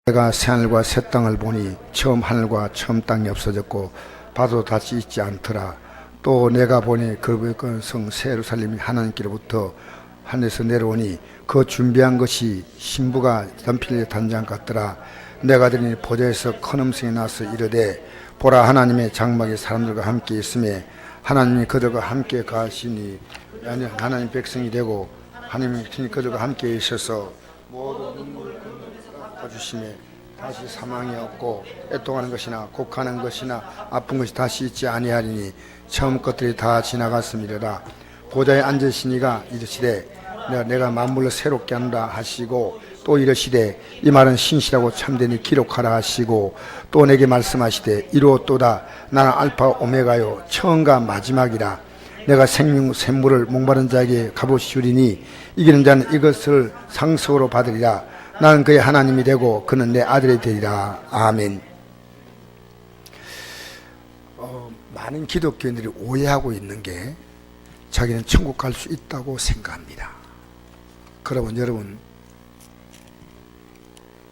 내가 새하늘과 새 땅을 보니 처음 하늘과 처음 땅이 없어졌고 바다도 다시 있지 않더라. 또 내가 보니 거룩한 성 새 예루살렘이 하나님께로부터 하늘에서 내려오니 그 준비한 것이 신부가 연필의 단장 같더라. 내가 들으니 보좌에서 큰 음성이 나서 이르되 보라, 하나님의 장막이 사람들과 함께 있음에 하나님이 그들과 함께 가시니 하나님 백성이 되고 하나님이 그들과 함께 있어서 모든 눈물을 닦아주시며 다시 사망이 없고 애통하는 것이나 곡하는 것이나 아픈 것이 다시 있지 아니하리니 처음 것들이 다 지나갔음이라. 보좌에 앉으시니가 이르시되 내가 만물을 새롭게 한다 하시고 또 이르시되 이 말은 신실하고 참되니 기록하라 하시고 또 내게 말씀하시되 이루었도다. 나는 알파 오메가요 처음과 마지막이라. 내가 생명 샘물을 목마른 자에게 값없이 주리니 이기는 자는 이것을 상속으로 받으리라. 나는 그의 하나님이 되고 그는 내 아들이 되리라. 아멘. 많은 기독교인들이 오해하고 있는 게 자기는 천국 갈 수 있다고 생각합니다. 그러면 여러분,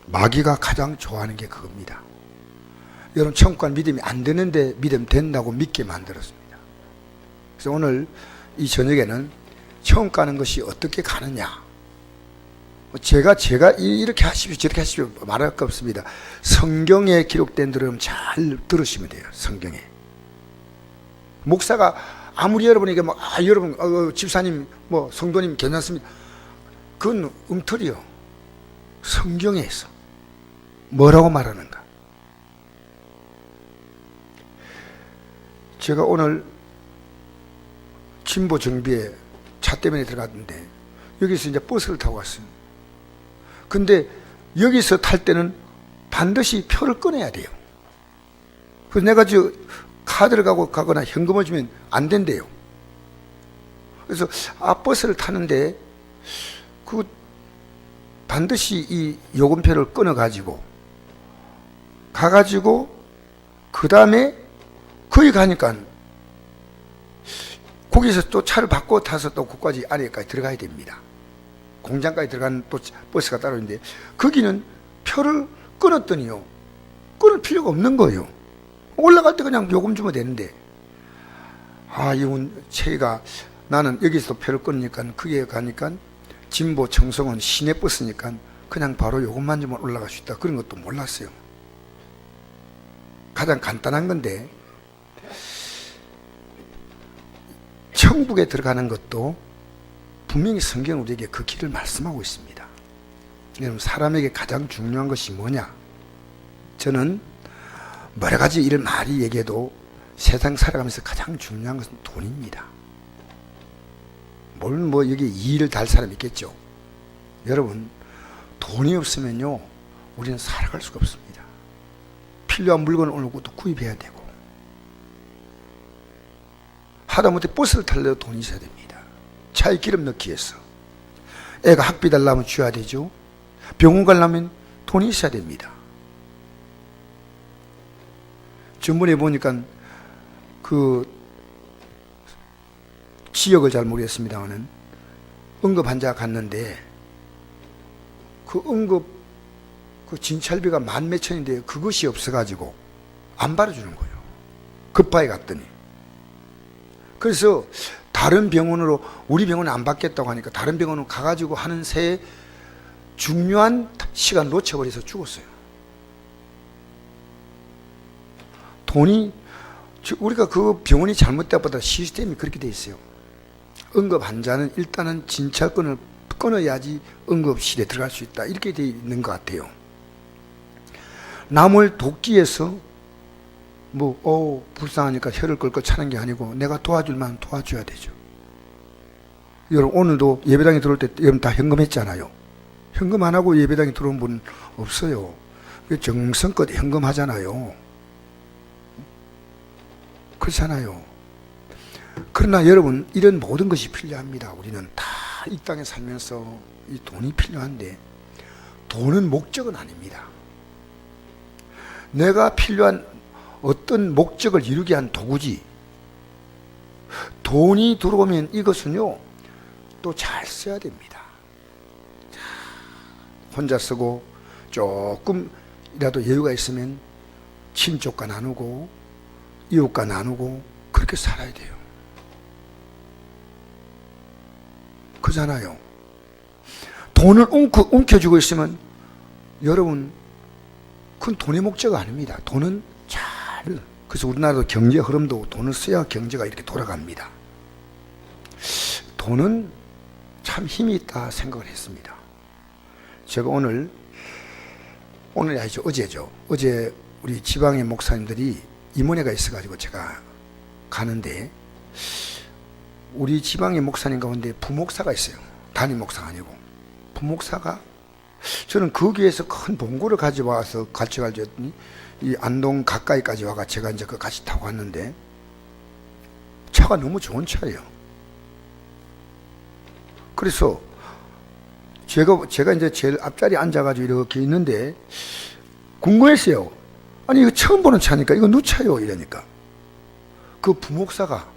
마귀가 가장 좋아하는 게 그겁니다. 여러분, 천국 갈 믿음이 안 되는데 믿음 된다고 믿게 만들었습니다. 그래서 오늘 이 저녁에는 천국 가는 것이 어떻게 가느냐, 제가 이렇게 하십시오 저렇게 하십시오 말할 거 없습니다. 성경에 기록된 대로 잘 들으시면 돼요. 성경에 목사가 아무리 여러분에게 여러분 집사님 성도님 괜찮습니다, 그건 엉터리요. 성경에서 뭐라고 말하는가. 제가 오늘 진보 정비에 차 때문에 들어갔는데 여기서 이제 버스를 타고 왔어요. 근데 여기서 탈 때는 반드시 표를 꺼내야 돼요. 그래서 내가 카드를 가거나 현금을 주면 안 된대요. 그래서 버스를 타는데 반드시 이 요금표를 끊어가지고 가가지고 그 다음에 거기 가니까 거기서 또 차를 바꿔 타서 또 거기까지 안에까지 들어가야 됩니다. 공장까지 들어가는 또 버스가 따로 있는데 거기는 표를 끊었더니요, 끊을 필요가 없는 거예요. 올라갈 때 그냥 요금 주면 되는데, 이건 체가 나는 여기서 표를 끊으니까 그게 가니까 진보 청송은 시내 버스니까 그냥 바로 요금만 주면 올라갈 수 있다, 그런 것도 몰랐어요. 가장 간단한 건데 천국에 들어가는 것도 분명히 성경은 우리에게 그 길을 말씀하고 있습니다. 여러분, 사람에게 가장 중요한 것이 뭐냐? 저는 여러 가지 일을 많이 얘기해도 세상 살아가면서 가장 중요한 것은 돈입니다. 여기 이 일을 달 사람 있겠죠? 여러분, 돈이 없으면요 우리는 살아갈 수가 없습니다. 필요한 물건을 오늘 또 구입해야 되고, 하다못해 버스를 타려도 돈이 있어야 됩니다. 차에 기름 넣기 위해서. 애가 학비 달라면 줘야 되죠. 병원 가려면 돈이 있어야 됩니다. 전번에 보니까 그 지역을 잘 모르겠습니다만은 응급 환자가 갔는데 그 응급 진찰비가 10,000몇천인데 그것이 없어가지고 안 받아주는 거예요. 급하게 갔더니. 그래서 다른 병원으로, 우리 병원에 안 받겠다고 하니까 다른 병원으로 가가지고 하는 새에 중요한 시간 놓쳐버려서 죽었어요. 돈이, 우리가 그 병원이 잘못된 것보다 시스템이 그렇게 돼 있어요. 응급 환자는 일단은 진찰권을 끊어야지 응급실에 들어갈 수 있다, 이렇게 돼 있는 것 같아요. 남을 돕기 위해서 불쌍하니까 혀를 끌고 차는 게 아니고 내가 도와줄 만한 도와줘야 되죠. 여러분, 오늘도 예배당에 들어올 때 여러분 다 현금했잖아요. 현금 안 하고 예배당에 들어온 분 없어요. 정성껏 현금하잖아요. 그렇잖아요. 그러나 여러분, 이런 모든 것이 필요합니다. 우리는 다 이 땅에 살면서 이 돈이 필요한데 돈은 목적은 아닙니다. 내가 필요한 어떤 목적을 이루게 한 도구지. 돈이 들어오면 이것은요 또 잘 써야 됩니다. 혼자 쓰고 조금 조금이라도 여유가 있으면 친족과 나누고 이웃과 나누고 그렇게 살아야 돼요. 그잖아요. 돈을 움켜쥐고 있으면 여러분, 그건 돈의 목적이 아닙니다. 돈은 그래서 우리나라도 경제 흐름도 돈을 써야 경제가 이렇게 돌아갑니다. 돈은 참 힘이 있다 생각을 했습니다. 제가 오늘이 아니죠. 어제죠. 어제 우리 지방의 목사님들이 임원회가 있어가지고 제가 가는데, 우리 지방의 목사님 가운데 부목사가 있어요. 담임 목사가 아니고. 부목사가, 저는 거기에서 큰 봉고를 가져와서 같이 가져왔더니 이 안동 가까이까지 와가 제가 이제 그 같이 타고 왔는데, 차가 너무 좋은 차예요. 그래서 제가 이제 제일 앞자리에 앉아가지고 이렇게 있는데 궁금했어요. 아니 이거 처음 보는 차니까 이거 누 차요? 이러니까 그 부목사가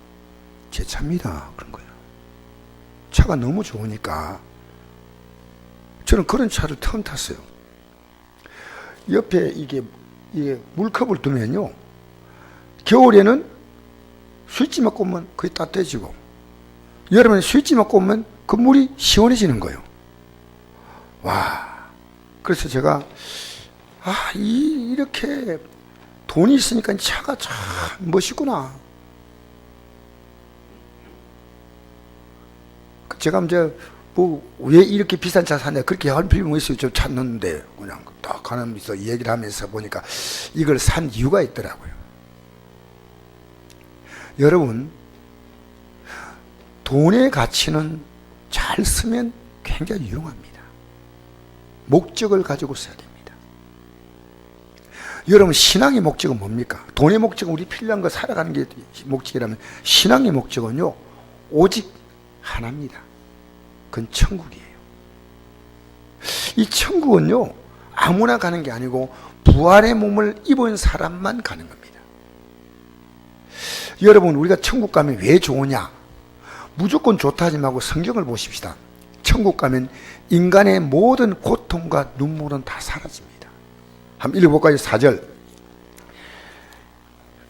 제 차입니다 그런 거예요. 차가 너무 좋으니까. 저는 그런 차를 처음 탔어요. 옆에 이게 물컵을 두면요, 겨울에는 스위치만 꽂으면 거의 따뜻해지고, 여름에는 스위치만 꽂으면 그 물이 시원해지는 거예요. 와, 그래서 제가 이렇게 돈이 있으니까 차가 참 멋있구나. 제가 이제 왜 이렇게 비싼 차 사냐 그렇게 할 필요가 있어요. 저 찾는데 그냥 딱 가면서 얘기를 하면서 보니까 이걸 산 이유가 있더라고요. 여러분, 돈의 가치는 잘 쓰면 굉장히 유용합니다. 목적을 가지고 써야 됩니다. 여러분, 신앙의 목적은 뭡니까? 돈의 목적은 우리 필요한 거 살아가는 게 목적이라면, 신앙의 목적은요 오직 하나입니다. 그건 천국이에요. 이 천국은요 아무나 가는 게 아니고 부활의 몸을 입은 사람만 가는 겁니다. 여러분, 우리가 천국 가면 왜 좋으냐? 무조건 좋다 하지 말고 성경을 보십시다. 천국 가면 인간의 모든 고통과 눈물은 다 사라집니다. 한번 읽어볼까요? 4절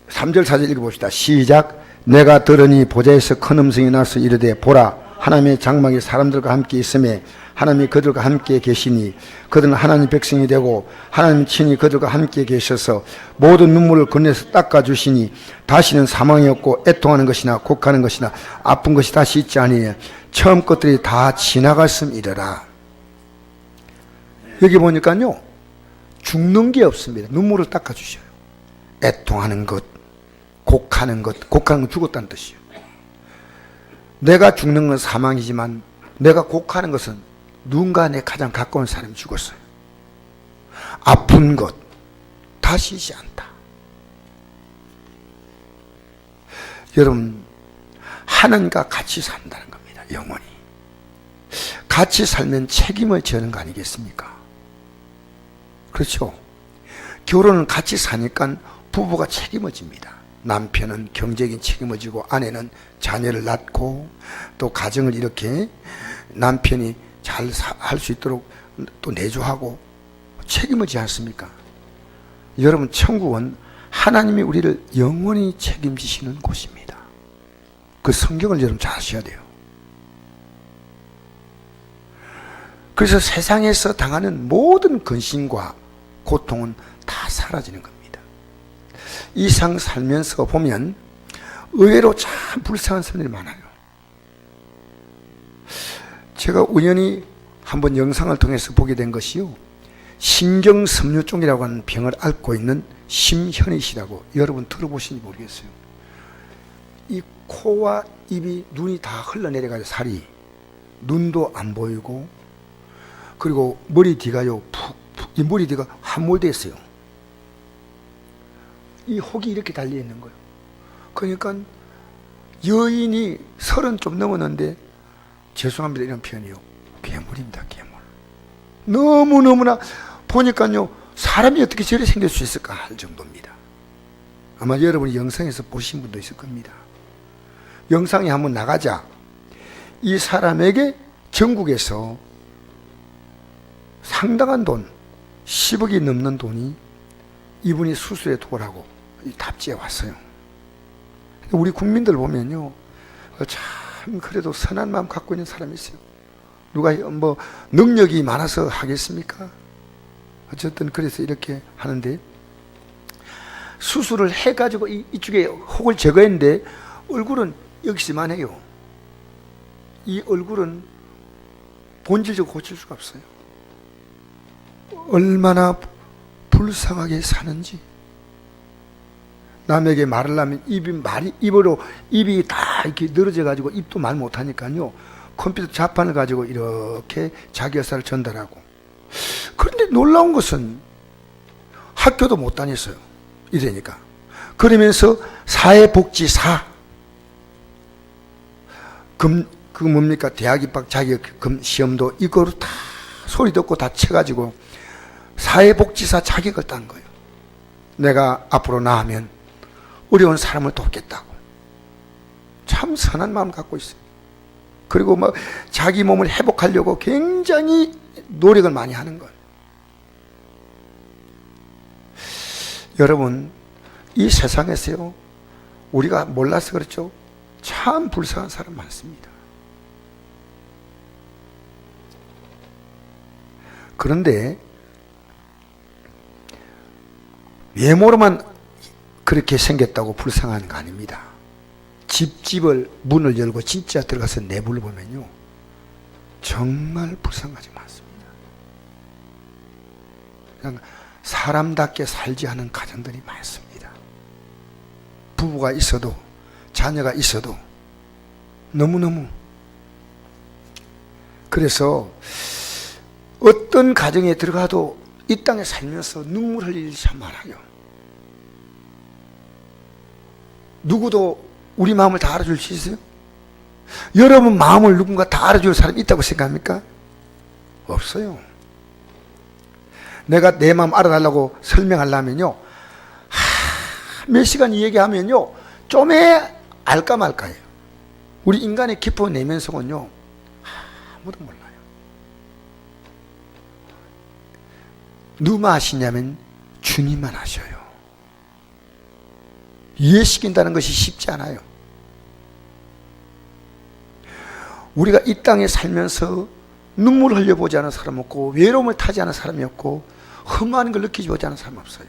3절 4절 읽어봅시다. 시작. 내가 들으니 보좌에서 큰 음성이 나서 이르되 보라, 하나님의 장막이 사람들과 함께 있음에 하나님이 그들과 함께 계시니 그들은 하나님 백성이 되고 하나님 친히 그들과 함께 계셔서 모든 눈물을 건네서 닦아주시니 다시는 사망이 없고 애통하는 것이나 곡하는 것이나 아픈 것이 다시 있지 아니하여 처음 것들이 다 지나갔음이더라. 여기 보니까요 죽는 게 없습니다. 눈물을 닦아주셔요. 애통하는 것, 곡하는 것, 곡하는 건 죽었다는 뜻이에요. 내가 죽는 건 사망이지만 내가 곡하는 것은 누군가 내 가장 가까운 사람이 죽었어요. 아픈 것 다시 있지 않다. 여러분, 하나님과 같이 산다는 겁니다. 영원히 같이 살면 책임을 지는 거 아니겠습니까? 그렇죠? 결혼은 같이 사니까 부부가 책임을 집니다. 남편은 경제적인 책임을 지고 아내는 자녀를 낳고 또 가정을 이렇게 남편이 잘 할 수 있도록 또 내조하고 책임을 지지 않습니까? 여러분, 천국은 하나님이 우리를 영원히 책임지시는 곳입니다. 그 성경을 여러분 잘 아셔야 돼요. 그래서 세상에서 당하는 모든 근심과 고통은 다 사라지는 겁니다. 이 상 살면서 보면 의외로 참 불쌍한 사람들이 많아요. 제가 우연히 한번 영상을 통해서 보게 된 것이요, 신경섬유증이라고 하는 병을 앓고 있는 심현희 씨라고, 여러분 들어보시는지 모르겠어요. 이 코와 입이, 눈이 다 흘러내려가지고 살이, 눈도 안 보이고, 그리고 머리 뒤가요 이 머리 뒤가 함몰되어 있어요. 이 혹이 이렇게 달려있는 거예요. 그러니까 여인이 30 좀 넘었는데, 죄송합니다 이런 표현이요, 괴물입니다. 괴물. 너무너무나 보니까요 사람이 어떻게 저래 생길 수 있을까 할 정도입니다. 아마 여러분이 영상에서 보신 분도 있을 겁니다. 영상이 한번 나가자 이 사람에게 전국에서 상당한 돈, 10억이 넘는 돈이 이분이 수술에 도라고 답지에 왔어요. 우리 국민들 보면요, 참 그래도 선한 마음 갖고 있는 사람이 있어요. 누가 뭐 능력이 많아서 하겠습니까? 어쨌든 그래서 이렇게 하는데, 수술을 해가지고 이쪽에 혹을 제거했는데 얼굴은 여기서만 해요. 이 얼굴은 본질적으로 고칠 수가 없어요. 얼마나 불쌍하게 사는지. 남에게 말을 하면 입이 다 이렇게 늘어져 가지고 입도 말 못하니까요, 컴퓨터 자판을 가지고 이렇게 자기 의사를 전달하고. 그런데 놀라운 것은 학교도 못 다녔어요. 이러니까. 그러면서 사회복지사, 그 뭡니까? 대학 입학 자격 시험도 이거로 다 소리 듣고 다 쳐가지고 사회복지사 자격을 딴 거예요. 내가 앞으로 나가면 어려운 사람을 돕겠다고. 참 선한 마음을 갖고 있어요. 그리고 뭐 자기 몸을 회복하려고 굉장히 노력을 많이 하는 거예요. 여러분, 이 세상에서요, 우리가 몰라서 그렇죠, 참 불쌍한 사람 많습니다. 그런데 외모로만 그렇게 생겼다고 불쌍한 거 아닙니다. 집집을 문을 열고 진짜 들어가서 내부를 보면요, 정말 불쌍한 것이 많습니다. 그냥 사람답게 살지 않은 가정들이 많습니다. 부부가 있어도 자녀가 있어도 너무너무. 그래서 어떤 가정에 들어가도 이 땅에 살면서 눈물 흘릴 일이 참 많아요. 누구도 우리 마음을 다 알아줄 수 있어요? 여러분 마음을 누군가 다 알아줄 사람이 있다고 생각합니까? 없어요. 내가 내 마음 알아달라고 설명하려면요, 몇 시간 얘기하면요, 좀에 알까 말까예요. 우리 인간의 깊은 내면 속은요, 아무도 몰라요. 누가 아시냐면 주님만 아셔요. 이해시킨다는 것이 쉽지 않아요. 우리가 이 땅에 살면서 눈물을 흘려보지 않은 사람 없고, 외로움을 타지 않은 사람이 없고, 흠한 걸 느끼지 않은 사람 없어요.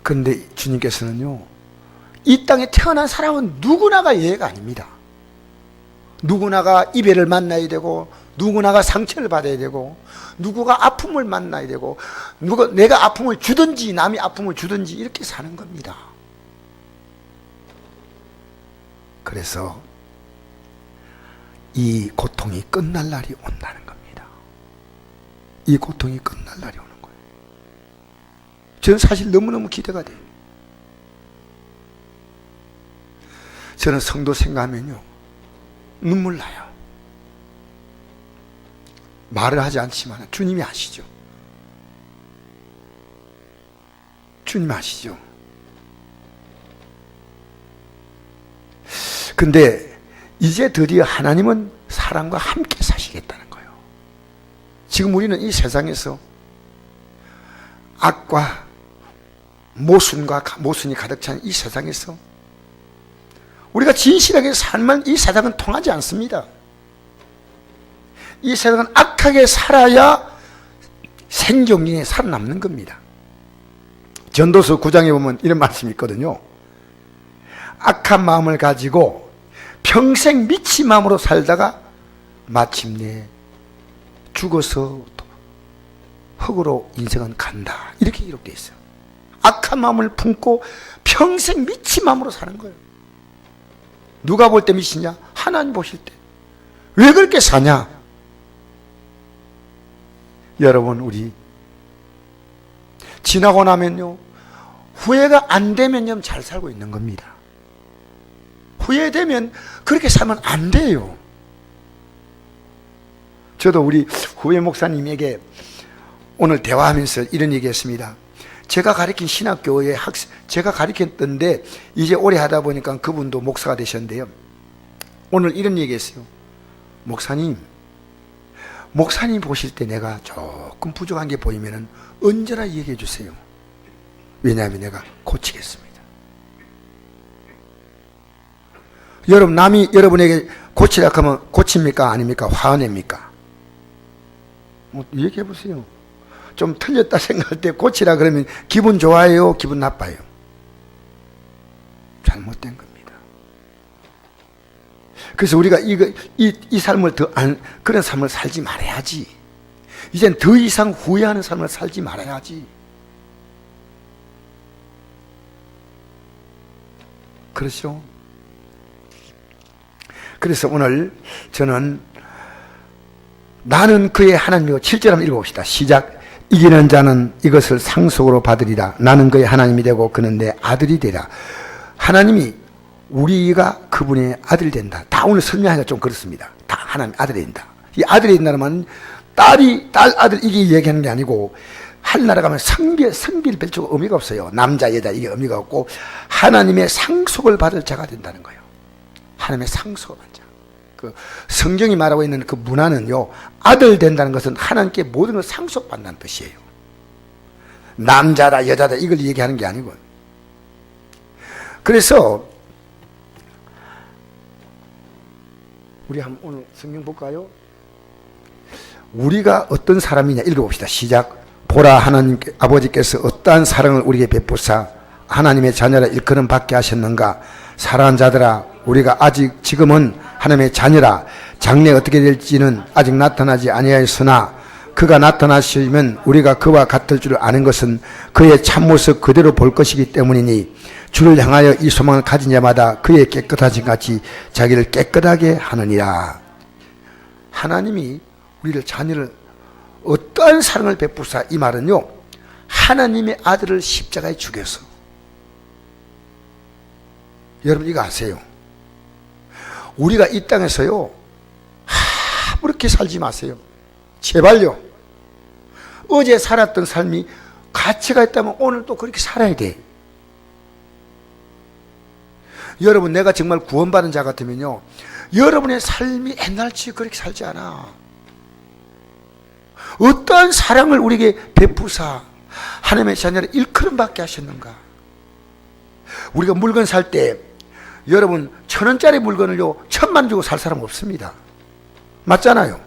그런데 주님께서는요, 이 땅에 태어난 사람은 누구나가 예외가 아닙니다. 누구나가 이별을 만나야 되고, 누구나가 상처를 받아야 되고, 누구가 아픔을 만나야 되고, 내가 아픔을 주든지 남이 아픔을 주든지 이렇게 사는 겁니다. 그래서 이 고통이 끝날 날이 온다는 겁니다. 이 고통이 끝날 날이 오는 거예요. 저는 사실 너무너무 기대가 돼요. 저는 성도 생각하면요, 눈물 나요. 말을 하지 않지만 주님이 아시죠. 주님 아시죠. 근데 이제 드디어 하나님은 사람과 함께 사시겠다는 거예요. 지금 우리는 이 세상에서 악과 모순이 가득 찬 이 세상에서 우리가 진실하게 살면 이 세상은 통하지 않습니다. 이 세상은 악하게 살아야 생존이 살아남는 겁니다. 전도서 9장에 보면 이런 말씀이 있거든요. 악한 마음을 가지고 평생 미친 마음으로 살다가 마침내 죽어서 흙으로 인생은 간다, 이렇게 기록되어 있어요. 악한 마음을 품고 평생 미친 마음으로 사는 거예요. 누가 볼 때 미치냐? 하나님 보실 때. 왜 그렇게 사냐? 여러분, 우리 지나고 나면요, 후회가 안 되면 잘 살고 있는 겁니다. 후회되면 그렇게 살면 안 돼요. 저도 우리 후배 목사님에게 오늘 대화하면서 이런 얘기했습니다. 제가 가르친 신학교의 제가 가르쳤던데 이제 오래 하다 보니까 그분도 목사가 되셨는데요, 오늘 이런 얘기했어요. 목사님, 목사님 보실 때 내가 조금 부족한 게 보이면은 언제나 얘기해 주세요. 왜냐하면 내가 고치겠습니다. 여러분, 남이 여러분에게 고치라 하면 고칩니까? 아닙니까? 화냅니까? 얘기해 보세요. 좀 틀렸다 생각할 때 고치라 그러면 기분 좋아요? 기분 나빠요? 잘못된 겁니다. 그래서 우리가 이 삶을 그런 삶을 살지 말아야지. 이젠 더 이상 후회하는 삶을 살지 말아야지. 그렇죠? 그래서 오늘 저는 나는 그의 하나님이고 7절 한번 읽어봅시다. 시작. 이기는 자는 이것을 상속으로 받으리라. 나는 그의 하나님이 되고 그는 내 아들이 되리라. 하나님이 우리가 그분의 아들이 된다. 다 오늘 설명하기가 좀 그렇습니다. 다 하나님 아들이 된다. 이 아들이 된다는 말은 딸, 아들 이게 얘기하는 게 아니고 하늘나라 가면 성별 별도가 의미가 없어요. 남자, 여자 이게 의미가 없고 하나님의 상속을 받을 자가 된다는 거예요. 하나님의 상속을 받을 자. 그 성경이 말하고 있는 그 문화는요, 아들 된다는 것은 하나님께 모든 걸 상속받는 뜻이에요. 남자다 여자다 이걸 얘기하는 게 아니고. 그래서 우리 한번 오늘 성경 볼까요? 우리가 어떤 사람이냐 읽어봅시다. 시작. 보라, 하나님 아버지께서 어떠한 사랑을 우리에게 베푸사 하나님의 자녀라 일컬음 받게 하셨는가. 사랑하는 자들아, 우리가 아직 지금은 하나님의 자녀라. 장래 어떻게 될지는 아직 나타나지 아니하였으나 그가 나타나시면 우리가 그와 같을 줄 아는 것은 그의 참모습 그대로 볼 것이기 때문이니 주를 향하여 이 소망을 가진 자마다 그의 깨끗하신 같이 자기를 깨끗하게 하느니라. 하나님이 우리를 자녀를 어떠한 사랑을 베푸사, 이 말은요, 하나님의 아들을 십자가에 죽여서. 여러분 이거 아세요? 우리가 이 땅에서요 그렇게 살지 마세요. 제발요. 어제 살았던 삶이 가치가 있다면 오늘 또 그렇게 살아야 돼. 여러분, 내가 정말 구원받은 자 같으면요, 여러분의 삶이 옛날처럼 그렇게 살지 않아. 어떠한 사랑을 우리에게 베푸사 하나님의 자녀를 일컬음 받게 하셨는가. 우리가 물건 살 때 여러분 1,000원짜리 물건을요 1,000만 주고 살 사람 없습니다. 맞잖아요.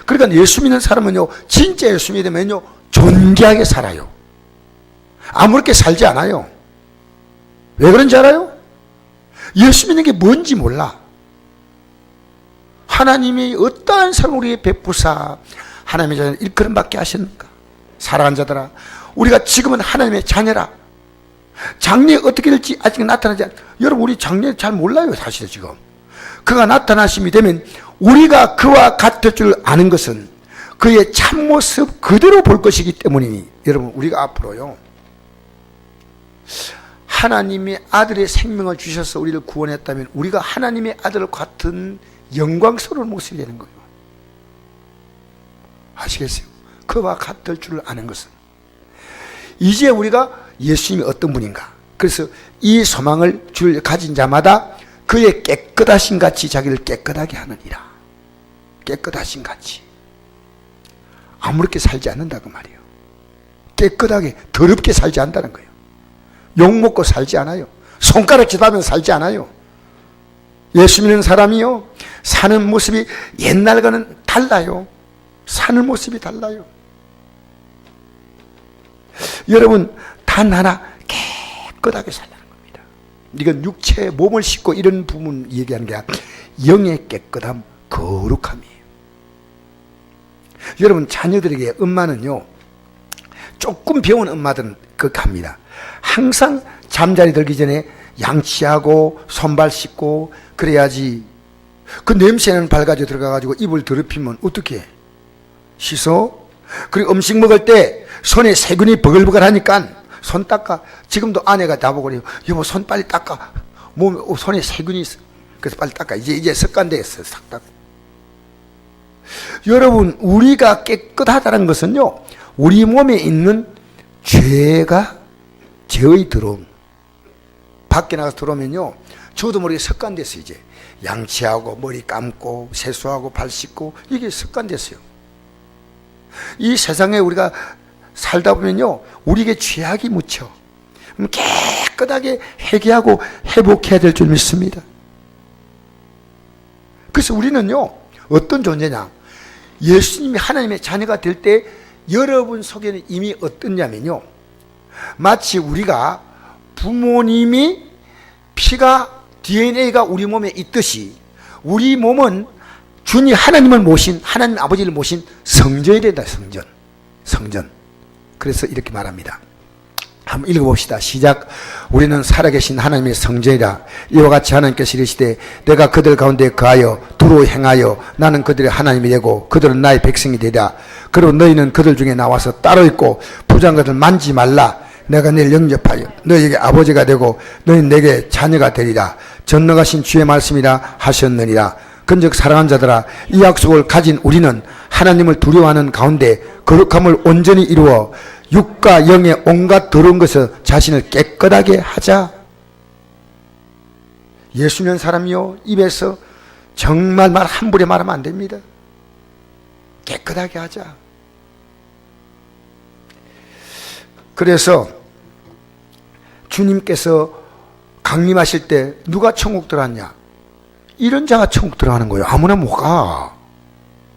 그러니까 예수 믿는 사람은요 진짜 예수 믿으면요 존귀하게 살아요. 아무렇게 살지 않아요. 왜 그런지 알아요? 예수 믿는 게 뭔지 몰라. 하나님이 어떠한 사랑을 우리에게 베푸사 하나님의 자녀를 일컬음 받게 하셨는가. 사랑하는 자들아, 우리가 지금은 하나님의 자녀라. 장래 어떻게 될지 아직 나타나지 않. 여러분, 우리 장래 잘 몰라요. 사실 지금 그가 나타나심이 되면 우리가 그와 같을 줄 아는 것은 그의 참모습 그대로 볼 것이기 때문이니, 여러분 우리가 앞으로요 하나님의 아들의 생명을 주셔서 우리를 구원했다면 우리가 하나님의 아들과 같은 영광스러운 모습이 되는 거예요. 아시겠어요? 그와 같을 줄 아는 것은 이제 우리가 예수님이 어떤 분인가. 그래서 이 소망을 가진 자마다 그의 깨끗하신 같이 자기를 깨끗하게 하느니라. 깨끗하신 같이. 아무렇게 살지 않는다고 말이에요. 깨끗하게 더럽게 살지 않는다는 거예요. 욕먹고 살지 않아요. 손가락 쥐다면 살지 않아요. 예수 믿는 사람이요 사는 모습이 옛날과는 달라요. 사는 모습이 달라요. 여러분, 단 하나 깨끗하게 살라는 겁니다. 이건 육체의 몸을 씻고 이런 부분 얘기하는 게 아니라 영의 깨끗함, 거룩함이에요. 여러분, 자녀들에게 엄마는요 조금 배운 엄마들은 그렇게 합니다. 항상 잠자리 들기 전에 양치하고 손발 씻고 그래야지. 그 냄새는 발가지고 들어가가지고 입을 더럽히면 어떻게 해? 씻어? 그리고 음식 먹을 때 손에 세균이 버글버글하니까 손 닦아. 지금도 아내가 나보고 그래요. 여보, 손 빨리 닦아. 손에 세균이 있어. 그래서 빨리 닦아. 이제 습관됐어. 싹 닦아. 여러분, 우리가 깨끗하다는 것은요 우리 몸에 있는 죄의 들어옴. 밖에 나가서 들어오면요 저도 모르게 습관됐어요. 이제 양치하고 머리 감고 세수하고 발 씻고 이게 습관됐어요. 이 세상에 우리가 살다 보면요, 우리에게 죄악이 묻혀 깨끗하게 회개하고 회복해야 될 줄 믿습니다. 그래서 우리는요, 어떤 존재냐, 예수님이 하나님의 자녀가 될 때 여러분 속에는 이미 어떻냐면요, 마치 우리가 부모님이 피가 DNA가 우리 몸에 있듯이 우리 몸은 주님 하나님을 모신, 하나님 아버지를 모신 성전이 된다. 성전. 그래서 이렇게 말합니다. 한번 읽어봅시다. 시작. 우리는 살아계신 하나님의 성전이라. 이와 같이 하나님께서 이르시되 내가 그들 가운데 거하여 두루 행하여 나는 그들의 하나님이 되고 그들은 나의 백성이 되리라. 그리고 너희는 그들 중에 나와서 따로 있고 부정한 것을 만지지 말라. 내가 너희를 영접하여 너희에게 아버지가 되고 너희는 내게 자녀가 되리라. 전능하신 주의 말씀이라 하셨느니라. 근즉 사랑하는 자들아, 이 약속을 가진 우리는 하나님을 두려워하는 가운데 거룩함을 온전히 이루어 육과 영의 온갖 더러운 것을 자신을 깨끗하게 하자. 예수 믿는 사람이요, 입에서 정말 말 함부로 말하면 안 됩니다. 깨끗하게 하자. 그래서 주님께서 강림하실 때 누가 천국 들어갔냐? 이런 자가 천국 들어가는 거예요. 아무나 못 가.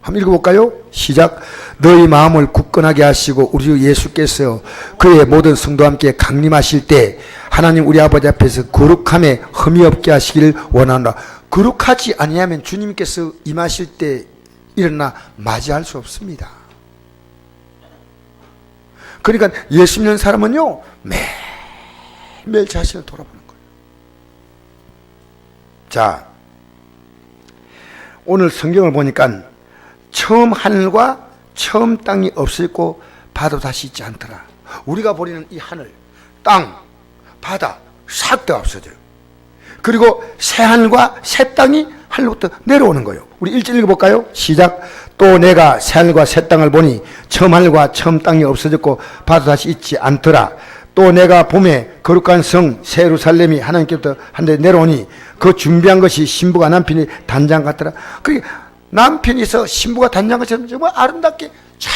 한번 읽어볼까요? 시작. 너희 마음을 굳건하게 하시고 우리 주 예수께서 그의 모든 성도와 함께 강림하실 때 하나님 우리 아버지 앞에서 거룩함에 흠이 없게 하시기를 원한다. 거룩하지 아니하면 주님께서 임하실 때 일어나 맞이할 수 없습니다. 그러니까 예수 믿는 사람은요, 매일 자신을 돌아보는 거예요. 자, 오늘 성경을 보니까 처음 하늘과 처음 땅이 없어졌고 바다도 다시 있지 않더라. 우리가 보리는 이 하늘, 땅, 바다 싹 다 없어져요. 그리고 새 하늘과 새 땅이 하늘부터 내려오는 거예요. 우리 1절 읽어볼까요? 시작. 또 내가 새 하늘과 새 땅을 보니 처음 하늘과 처음 땅이 없어졌고 바다도 다시 있지 않더라. 또 내가 봄에 거룩한 성 새 예루살렘이 하나님께부터 한데 내려오니 그 준비한 것이 신부가 남편이 단장 같더라. 그러니까 남편이서 신부가 단장 것처럼 정말 아름답게 쫙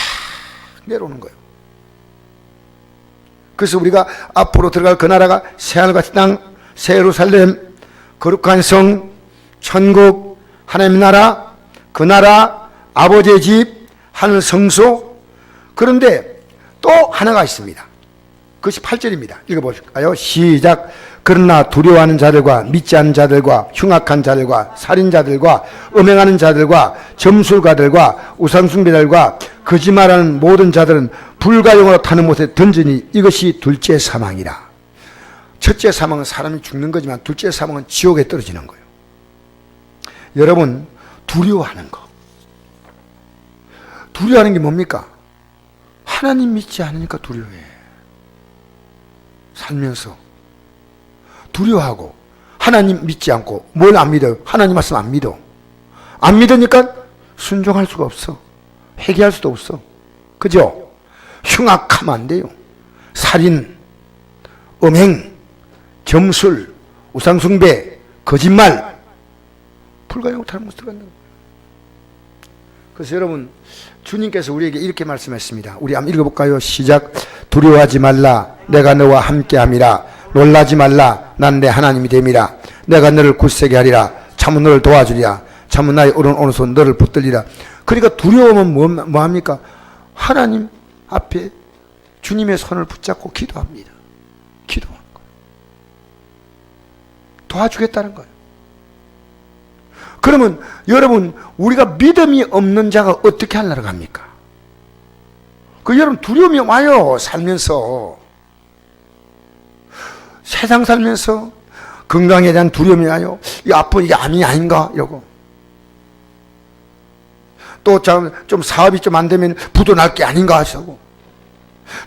내려오는 거예요. 그래서 우리가 앞으로 들어갈 그 나라가 새 하늘과 새 땅, 새 예루살렘, 거룩한 성, 천국, 하나님의 나라, 그 나라, 아버지의 집, 하늘 성소. 그런데 또 하나가 있습니다. 그것이 8절입니다. 읽어볼까요? 시작. 그러나 두려워하는 자들과 믿지 않는 자들과 흉악한 자들과 살인자들과 음행하는 자들과 점술가들과 우상숭배자들과 거짓말하는 모든 자들은 불과 영으로 타는 못에 던지니 이것이 둘째 사망이라. 첫째 사망은 사람이 죽는 거지만 둘째 사망은 지옥에 떨어지는 거예요. 여러분, 두려워하는 거. 두려워하는 게 뭡니까? 하나님 믿지 않으니까 두려워해. 살면서 두려워하고 하나님 믿지 않고 뭘 안 믿어요? 하나님 말씀 안 믿어. 안 믿으니까 순종할 수가 없어. 회개할 수도 없어. 그죠? 흉악하면 안 돼요. 살인, 음행, 점술, 우상숭배, 거짓말, 불가용 타는 것을 들어간다. 그래서 여러분, 주님께서 우리에게 이렇게 말씀했습니다. 우리 한번 읽어볼까요? 시작. 두려워하지 말라. 내가 너와 함께함이라. 놀라지 말라. 난 내 하나님이 됨이라. 내가 너를 굳세게 하리라. 참은 너를 도와주리라. 참은 나의 오른손 너를 붙들리라. 그러니까 두려움은 뭐합니까? 하나님 앞에 주님의 손을 붙잡고 기도합니다. 기도하는 거예요. 도와주겠다는 거예요. 그러면 여러분, 우리가 믿음이 없는 자가 어떻게 하려고 합니까? 여러분, 두려움이 와요. 살면서. 세상 살면서 건강에 대한 두려움이 와요. 이 아픈 이게 암이 아닌가? 이러고. 또 좀 사업이 좀 안 되면 부도 날 게 아닌가 하시고.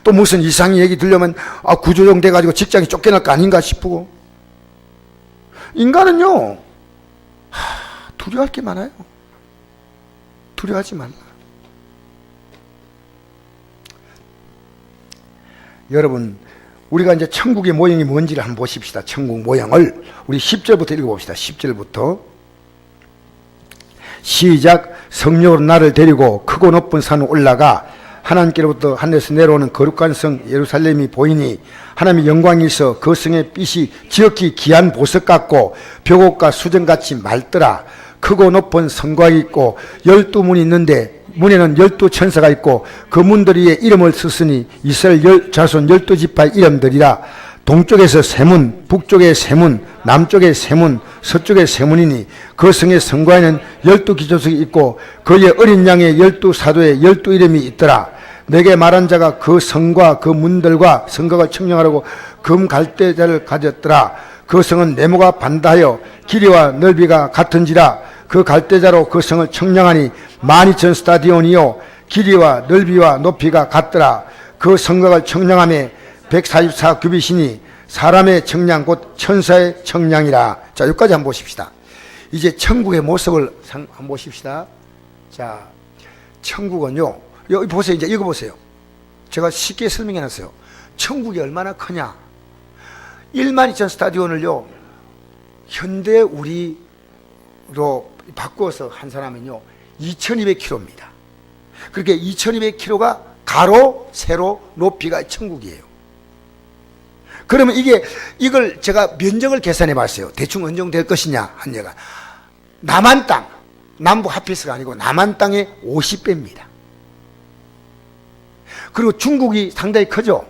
또 무슨 이상한 얘기 들려면 구조정 돼가지고 직장이 쫓겨날 거 아닌가 싶고. 인간은요, 두려워할 게 많아요. 두려워하지 말라. 여러분, 우리가 이제 천국의 모형이 뭔지를 한번 보십시다. 천국 모형을 우리 10절부터 읽어봅시다. 10절부터 시작. 성령으로 나를 데리고 크고 높은 산으로 올라가 하나님께로부터 하늘에서 내려오는 거룩한 성 예루살렘이 보이니 하나님의 영광이 있어 그 성의 빛이 지극히 귀한 보석 같고 벽옥과 수정같이 맑더라. 크고 높은 성곽이 있고 12문이 있는데 문에는 12천사가 있고 그 문들 위에 이름을 썼으니 이스라엘 자손 12지파의 이름들이라. 동쪽에서 세 문, 북쪽에 세 문, 남쪽에 세 문, 서쪽에 세 문이니 그 성의 성곽에는 12기초석이 있고 그의 어린 양의 12사도의 12이름이 있더라. 내게 말한 자가 그 성과 그 문들과 성곽을 청량하라고 금 갈대자를 가졌더라. 그 성은 네모가 반다하여 길이와 넓이가 같은지라. 그 갈대자로 그 성을 청량하니 12,000 스타디온이요 길이와 넓이와 높이가 같더라. 그 성곽을 청량함에 144 규빗이니 사람의 청량 곧 천사의 청량이라. 자, 여기까지 한번 보십시다. 이제 천국의 모습을 한번 보십시다. 자, 천국은요, 여기 보세요. 이제 읽어보세요. 제가 쉽게 설명해 놨어요. 천국이 얼마나 크냐. 12,000 스타디온을요, 현대 우리로 바꾸어서 한 사람은요, 2200km입니다. 그렇게 2200km가 가로, 세로, 높이가 천국이에요. 그러면 이걸 제가 면적을 계산해 봤어요. 대충 어느 정도 될 것이냐 한 얘가. 남한 땅, 남부 하피스가 아니고 남한 땅의 50배입니다. 그리고 중국이 상당히 크죠?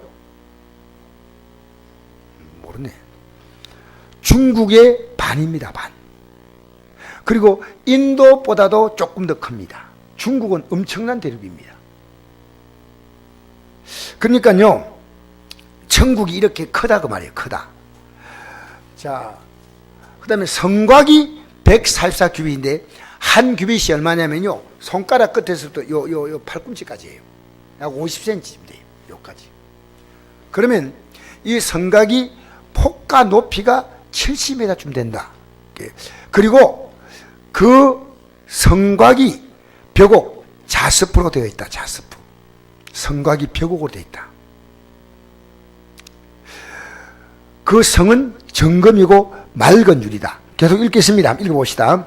모르네. 중국의 반입니다, 반. 그리고 인도보다도 조금 더 큽니다. 중국은 엄청난 대륙입니다. 그러니까요, 천국이 이렇게 크다 그 말이에요. 크다. 자, 그 다음에 성곽이 144 규빗인데 한 규빗이 얼마냐면요, 손가락 끝에서부터 요 팔꿈치까지예요. 약 50cm 돼요. 요까지. 그러면 이 성곽이 폭과 높이가 70m쯤 된다. 그리고 그 성곽이 벽옥 자스프로 되어 있다. 자스프. 성곽이 벽옥으로 되어 있다. 그 성은 정금이고 맑은 유리다. 계속 읽겠습니다. 읽어봅시다.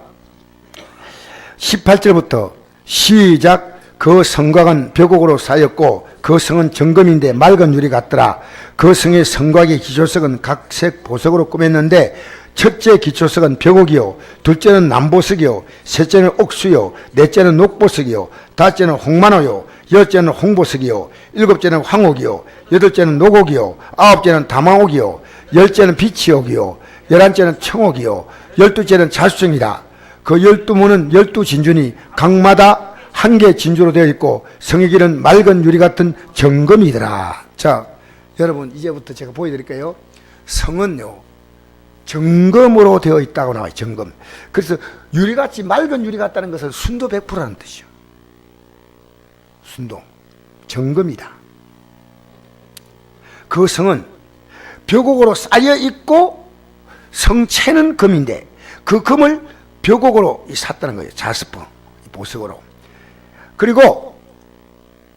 18절부터 시작. 그 성곽은 벽옥으로 쌓였고 그 성은 정금인데 맑은 유리 같더라. 그 성의 성곽의 기초석은 각색 보석으로 꾸몄는데 첫째 기초석은 벽옥이요, 둘째는 남보석이요, 셋째는 옥수요, 넷째는 녹보석이요, 다섯째는 홍만호요, 여섯째는 홍보석이요, 일곱째는 황옥이요, 여덟째는 녹옥이요, 아홉째는 다망옥이요, 열째는 비치옥이요, 열한째는 청옥이요, 열두째는 자수정이라. 그 12문은 12진주니 각마다 한 개 진주로 되어 있고 성의 길은 맑은 유리 같은 정금이더라. 자, 여러분 이제부터 제가 보여드릴게요. 성은요, 정금으로 되어 있다고 나와요. 정금. 그래서 유리같이 맑은 유리 같다는 것은 순도 100%라는 뜻이요. 순도. 정금이다. 그 성은 벽옥으로 쌓여 있고 성체는 금인데 그 금을 벽옥으로 샀다는 거예요. 자스퍼, 보석으로. 그리고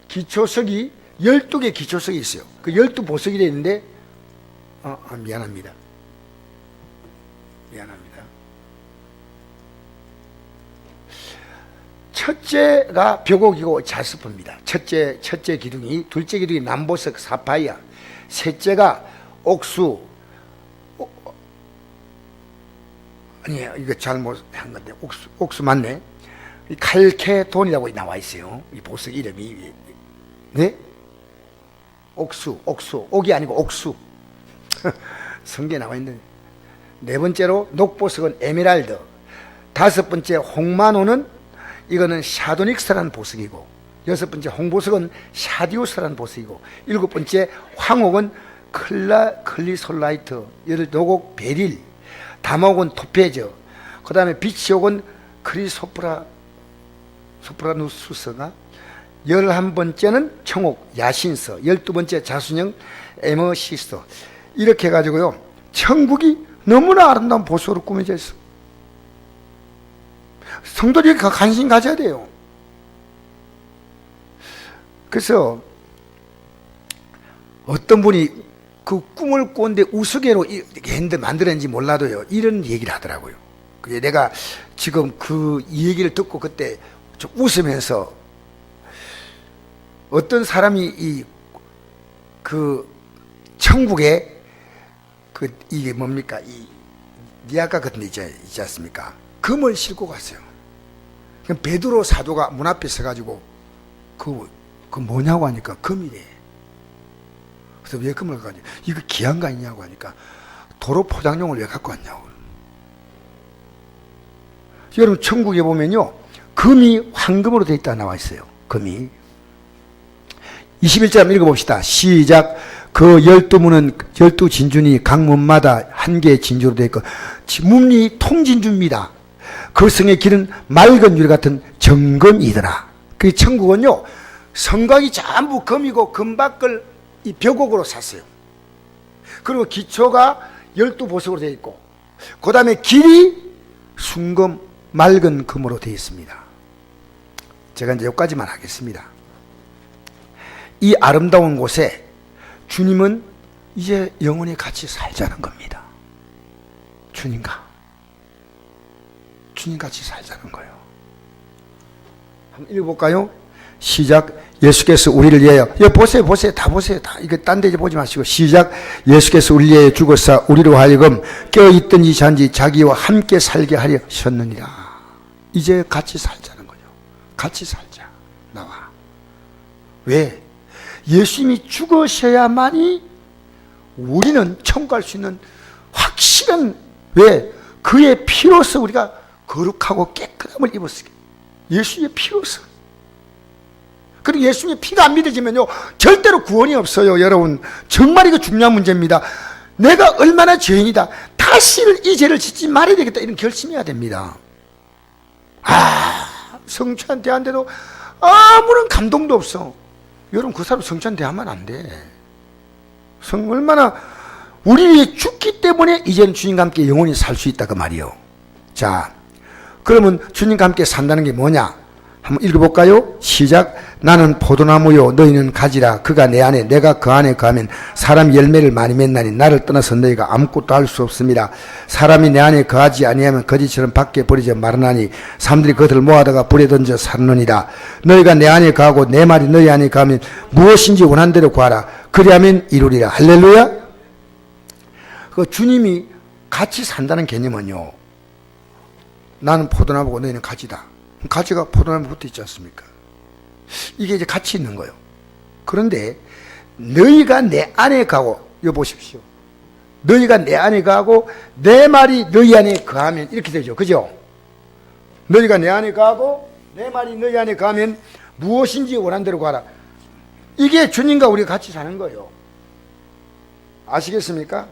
기초석이 12개 기초석이 있어요. 그 12보석이 되어 있는데 미안합니다. 첫째가 벽옥이고 자스퍼입니다. 첫째 기둥이, 둘째 기둥이 남보석 사파이아, 셋째가 옥수, 아니에요. 이거 잘못한 건데 옥수 맞네. 칼케돈이라고 나와 있어요. 이 보석 이름이. 네? 옥수, 옥이 아니고 옥수. 성경에 나와 있는. 네 번째로 녹보석은 에메랄드. 다섯 번째 홍만호는 이거는 샤도닉스라는 보석이고, 여섯 번째 홍보석은 샤디우스라는 보석이고, 일곱 번째 황옥은 클리솔라이트, 여덟 녹옥 베릴, 다목은 토페즈, 그 다음에 비치옥은 소프라누스가, 11번째는 청옥 야신서, 12번째 자수령 에머시스. 이렇게 해가지고요, 천국이 너무나 아름다운 보석으로 꾸며져 있어. 성도들이 관심 가져야 돼요. 그래서 어떤 분이 그 꿈을 꾼데 우스개로 이렇게 했는데 만들었는지 몰라도요, 이런 얘기를 하더라고요. 그게 내가 지금 그 얘기를 듣고 그때 좀 웃으면서, 어떤 사람이 그 천국에 이게 뭡니까, 이 니아가 같은 데 있지 않습니까? 금을 싣고 갔어요. 그럼 베드로 사도가 문 앞에 서가지고 그 뭐냐고 하니까 금이래. 그래서 왜 금을 갖고 왔냐, 이거 귀한 거 아니냐고 하니까 도로 포장용을 왜 갖고 왔냐고. 여러분, 천국에 보면요, 금이 황금으로 되어 있다 나와 있어요. 금이. 21절 한번 읽어봅시다. 시작. 그 12문은 12진주니 각 문마다 한 개의 진주로 되어 있고, 문이 통진주입니다. 그 성의 길은 맑은 유리 같은 정금이더라. 그 천국은요, 성곽이 전부 금이고 금박을 이 벽옥으로 샀어요. 그리고 기초가 12보석으로 되어 있고, 그 다음에 길이 순금 맑은 금으로 되어 있습니다. 제가 이제 여기까지만 하겠습니다. 이 아름다운 곳에 주님은 이제 영원히 같이 살자는 겁니다. 주님 같이 살자는 거예요. 한번 읽어볼까요? 시작. 예수께서 우리를 위하여, 보세요, 다 보세요, 다. 이거 딴 데 보지 마시고, 시작. 예수께서 우리를 위하여 죽어서 우리로 하여금 깨어있든지 잔지 자기와 함께 살게 하려 하셨느니라. 이제 같이 살자는 거죠. 같이 살자. 나와. 왜? 예수님이 죽으셔야만이 우리는 천국 갈 수 있는 확실한, 왜? 그의 피로서 우리가 거룩하고 깨끗함을 입었어요. 예수님의 피로서. 그리고 예수님의 피가 안 믿어지면요, 절대로 구원이 없어요. 여러분, 정말 이거 중요한 문제입니다. 내가 얼마나 죄인이다, 다시는 이 죄를 짓지 말아야 되겠다, 이런 결심해야 됩니다. 성찬 대한데도 아무런 감동도 없어. 여러분, 그 사람 성찬 대하면 안 돼. 얼마나 우리 위해 죽기 때문에 이제는 주님과 함께 영원히 살 수 있다, 그 말이요. 자, 그러면 주님과 함께 산다는 게 뭐냐? 한번 읽어볼까요? 시작. 나는 포도나무요, 너희는 가지라. 그가 내 안에, 내가 그 안에 거하면 사람 열매를 많이 맺나니 나를 떠나서 너희가 아무것도 할 수 없습니다. 사람이 내 안에 거하지 아니하면 거지처럼 밖에 버리지 말으나니 사람들이 그것을 모아다가 불에 던져 살느니라. 너희가 내 안에 거하고 내 말이 너희 안에 거하면 무엇인지 원한 대로 구하라. 그리하면 이루리라. 할렐루야. 그 주님이 같이 산다는 개념은요, 나는 포도나무고 너희는 가지다. 가지가 포도나무에 붙어 있지 않습니까? 이게 이제 같이 있는 거예요. 그런데 너희가 내 안에 가고, 이거 보십시오. 너희가 내 안에 가고 내 말이 너희 안에 거하면 이렇게 되죠. 그죠? 너희가 내 안에 가고 내 말이 너희 안에 거하면 무엇인지 원한 대로 가라. 이게 주님과 우리가 같이 사는 거예요. 아시겠습니까?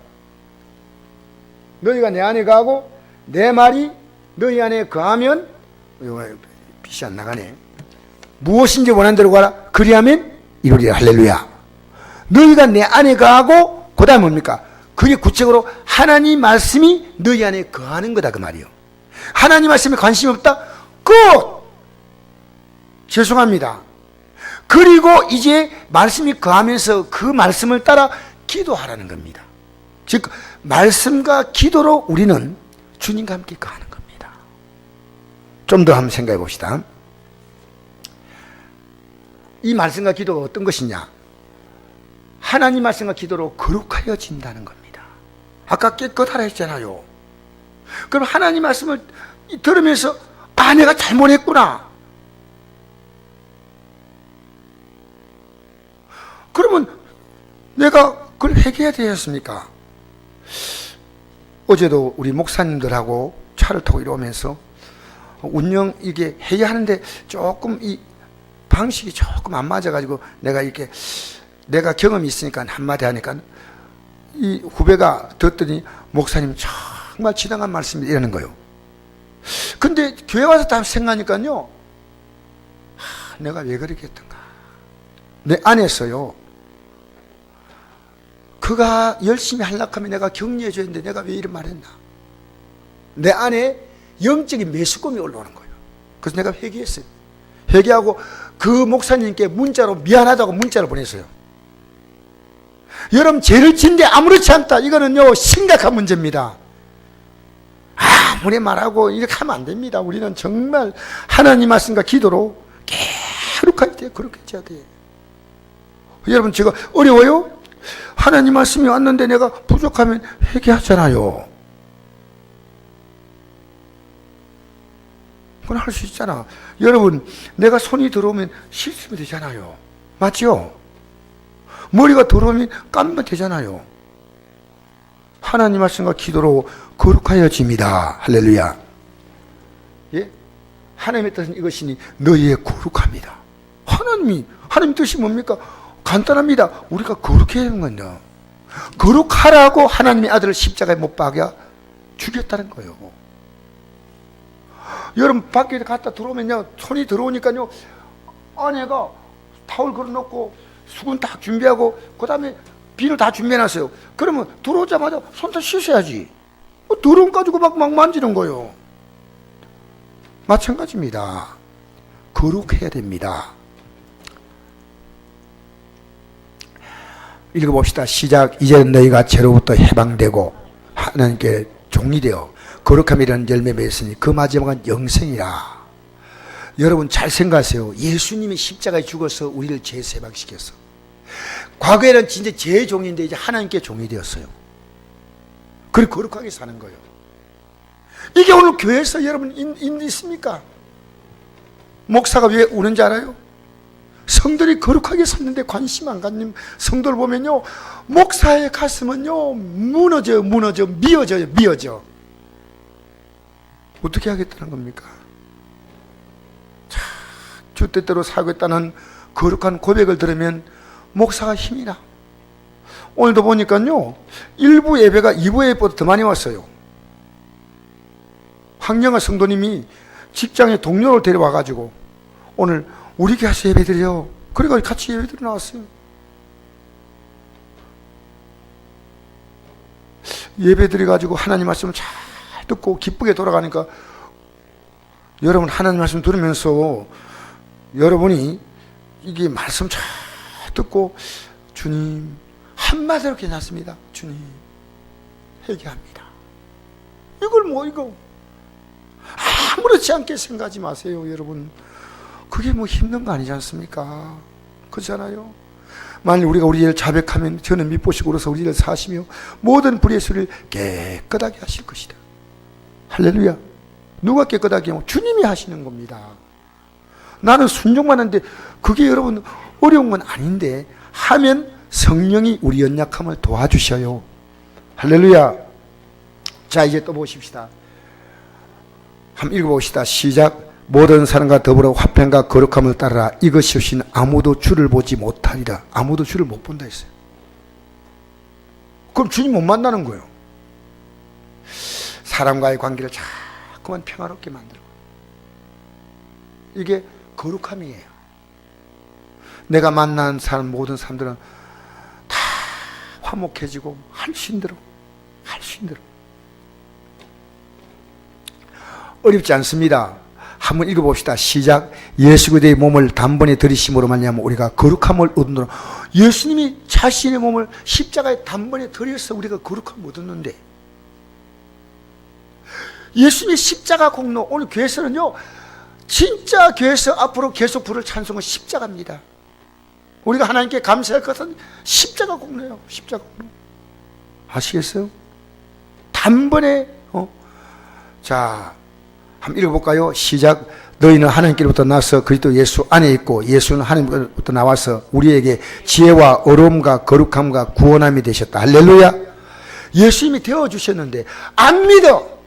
너희가 내 안에 가고 내 말이 너희 안에 거하면, 빛이 안 나가네. 무엇인지 원한 대로 가라. 그리하면 이루리라. 할렐루야. 너희가 내 안에 거하고, 그 다음 뭡니까? 그게 구체적으로 하나님 말씀이 너희 안에 거하는 거다, 그 말이요. 하나님 말씀에 관심이 없다? 죄송합니다. 그리고 이제 말씀이 거하면서 그 말씀을 따라 기도하라는 겁니다. 즉, 말씀과 기도로 우리는 주님과 함께 거하는 겁니다. 좀 더 한번 생각해 봅시다. 이 말씀과 기도가 어떤 것이냐? 하나님 말씀과 기도로 거룩하여진다는 겁니다. 아까 깨끗하라 했잖아요. 그럼 하나님 말씀을 들으면서, 내가 잘못했구나. 그러면 내가 그걸 회개해야 되겠습니까? 어제도 우리 목사님들하고 차를 타고 이러면서 운영 이게 해야 하는데 조금 이 방식이 조금 안 맞아가지고 내가 경험이 있으니까 한마디 하니까 이 후배가 듣더니 목사님 정말 지당한 말씀이 이러는 거예요. 근데 교회 와서 다 생각하니까요, 내가 왜 그렇게 했던가. 내 안에서요, 그가 열심히 하려고 하면 내가 격려해 줘야 되는데 내가 왜 이런 말 했나. 내 안에 영적인 매스컴이 올라오는 거예요. 그래서 내가 회개했어요. 회개하고 그 목사님께 문자로 미안하다고 문자를 보냈어요. 여러분, 죄를 짓는데 아무렇지 않다. 이거는요, 심각한 문제입니다. 아무리 말하고 이렇게 하면 안 됩니다. 우리는 정말 하나님 말씀과 기도로 거룩하게 돼요. 그렇게 해야 돼요. 여러분, 제가 어려워요? 하나님 말씀이 왔는데 내가 부족하면 회개하잖아요. 그건 할 수 있잖아. 여러분, 내가 손이 들어오면 씻으면 되잖아요. 맞죠? 머리가 들어오면 감으면 되잖아요. 하나님 말씀과 기도로 거룩하여집니다. 할렐루야. 예? 하나님의 뜻은 이것이니 너희의 거룩합니다. 하나님 뜻이 뭡니까? 간단합니다. 우리가 거룩해야 하는 건요. 거룩하라고 하나님의 아들을 십자가에 못 박아 죽였다는 거예요. 여러분, 밖에 갔다 들어오면요, 손이 들어오니까요, 아내가 타올 걸어놓고 수건 딱 준비하고 그 다음에 비누 다 준비해놨어요. 그러면 들어오자마자 손 다 씻어야지. 더러운 가지고 막 만지는 거예요. 마찬가지입니다. 거룩해야 됩니다. 읽어봅시다. 시작. 이제는 너희가 죄로부터 해방되고 하나님께 종이 되어 거룩함이라는 열매 맺으니 그 마지막은 영생이라. 여러분, 잘 생각하세요. 예수님이 십자가에 죽어서 우리를 죄 해방시켰어. 과거에는 진짜 죄의 종인데 이제 하나님께 종이 되었어요. 그리고 거룩하게 사는 거예요. 이게 오늘 교회에서 여러분 있습니까? 목사가 왜 우는지 알아요? 성들이 거룩하게 샀는데 관심 안 갖는 성도를 보면요, 목사의 가슴은요 미어져요. 어떻게 하겠다는 겁니까? 자, 주 뜻대로 살겠다는 거룩한 고백을 들으면 목사가 힘이 나. 오늘도 보니까요, 1부 예배가 2부 예배보다 더 많이 왔어요. 황영아 성도님이 직장에 동료를 데려와가지고 오늘 우리 교회에서 예배드려. 그래가지고 같이 예배드려 나왔어요. 예배드려가지고 하나님 말씀을 잘 듣고 기쁘게 돌아가니까, 여러분, 하나님 말씀 들으면서 여러분이 이게 말씀 잘 듣고, 주님, 한마디로 괜찮습니다. 주님, 회개합니다. 이거 아무렇지 않게 생각하지 마세요, 여러분. 그게 뭐 힘든 거 아니지 않습니까? 그렇잖아요. 만일 우리가 우리를 자백하면 저는 미보시고로서 우리를 사시며 모든 불의 수를 깨끗하게 하실 것이다. 할렐루야. 누가 깨끗하게 하면 주님이 하시는 겁니다. 나는 순종만 하는데 그게 여러분 어려운 건 아닌데 하면 성령이 우리 연약함을 도와주셔요. 할렐루야. 자, 이제 또 보십시다. 한번 읽어봅시다. 시작. 모든 사람과 더불어 화평과 거룩함을 따르라. 이것이 없이는 아무도 주를 보지 못하리라. 아무도 주를 못 본다 했어요. 그럼 주님 못 만나는 거예요. 사람과의 관계를 자꾸만 평화롭게 만들고, 이게 거룩함이에요. 내가 만난 사람, 모든 사람들은 다 화목해지고 할 수 있는 대로 어렵지 않습니다. 한번 읽어봅시다. 시작. 예수 그리스도의 몸을 단번에 들이심으로 말미암아 우리가 거룩함을 얻는다. 예수님이 자신의 몸을 십자가에 단번에 들여서 우리가 거룩함을 얻었는데, 예수님의 십자가 공로, 오늘 교회에서는요, 진짜 교회에서 앞으로 계속 부를 찬송은 십자가입니다. 우리가 하나님께 감사할 것은 십자가 공로예요. 십자가 공로. 아시겠어요? 단번에 자, 한번 읽어볼까요? 시작. 너희는 하나님께로부터 나서 그리스도 예수 안에 있고 예수는 하나님께로부터 나와서 우리에게 지혜와 어려움과 거룩함과 구원함이 되셨다. 할렐루야. 예수님이 되어주셨는데 안 믿어.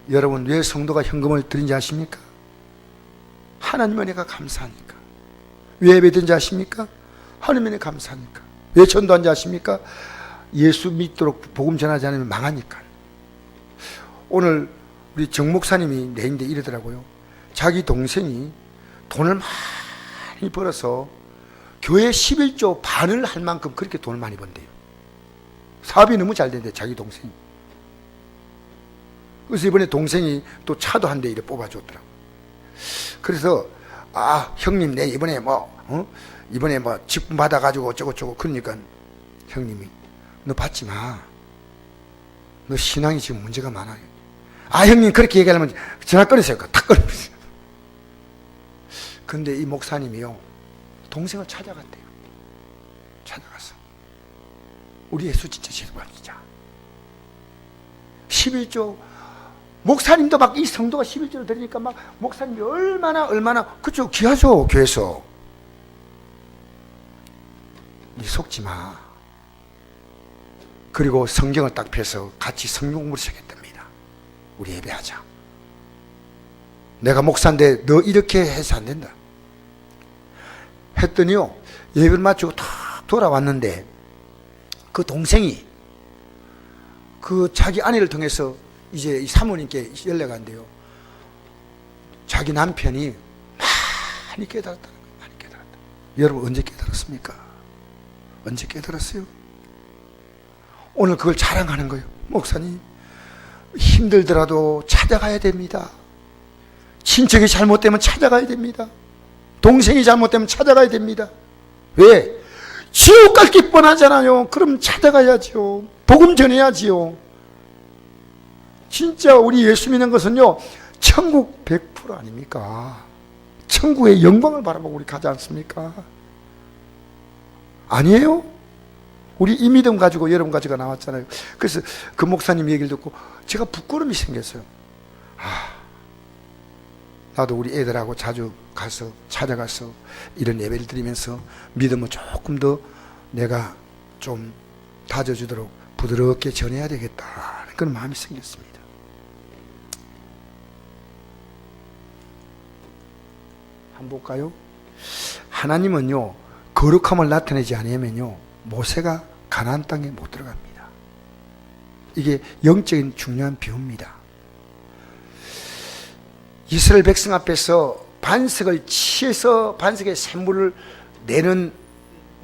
여러분, 왜 성도가 현금을 드린지 아십니까? 하나님 은혜가 감사하니까. 왜 예배드린지 아십니까? 하나님 은혜 감사하니까. 왜 전도한지 아십니까? 예수 믿도록 복음 전하지 않으면 망하니까. 오늘 우리 정 목사님이 내인데 이러더라고요. 자기 동생이 돈을 많이 벌어서 교회 11조 반을 할 만큼 그렇게 돈을 많이 번대요. 사업이 너무 잘 된대, 자기 동생이. 그래서 이번에 동생이 또 차도 한 대 이래 뽑아줬더라고요. 그래서 아, 형님, 내 이번에 이번에 직분 받아가지고 어쩌고저쩌고. 그러니까 형님이, 너 받지 마. 너 신앙이 지금 문제가 많아요. 아, 형님, 그렇게 얘기하려면 전화 끊으세요. 탁 끊으세요. 근데 이 목사님이요, 동생을 찾아갔대요. 찾아갔어. 우리 예수 진짜 제발 진짜 11조, 목사님도 막 이 성도가 11조를 드리니까 막 목사님이 얼마나 그쵸, 귀하죠. 교회에서. 니 속지 마. 그리고 성경을 딱 펴서 같이 성경 공부를 시작했답니다. 우리 예배하자. 내가 목사인데 너 이렇게 해서 안 된다 했더니요, 예배를 마치고 탁 돌아왔는데 그 동생이 그 자기 아내를 통해서 이제 이 사모님께 연락이 한대요. 자기 남편이 많이 깨달았다는 거예요. 많이 깨달았다. 여러분, 언제 깨달았습니까? 언제 깨달았어요? 오늘 그걸 자랑하는 거예요. 목사님, 힘들더라도 찾아가야 됩니다. 친척이 잘못되면 찾아가야 됩니다. 동생이 잘못되면 찾아가야 됩니다. 왜? 지옥 갈 뻔하잖아요. 그럼 찾아가야죠. 복음 전해야지요. 진짜 우리 예수 믿는 것은요, 천국 100% 아닙니까? 천국의 영광을 바라보고 우리 가지 않습니까? 아니에요? 우리 이 믿음 가지고 여러분 가지고 나왔잖아요. 그래서 그 목사님 얘기를 듣고 제가 부끄러움이 생겼어요. 나도 우리 애들하고 자주 가서 찾아가서 이런 예배를 드리면서 믿음을 조금 더 내가 좀 다져주도록 부드럽게 전해야 되겠다, 그런 마음이 생겼습니다. 한번 볼까요? 하나님은요, 거룩함을 나타내지 않으면요, 모세가 가나안 땅에 못 들어갑니다. 이게 영적인 중요한 비유입니다. 이스라엘 백성 앞에서 반석을 치해서 반석에 샘물을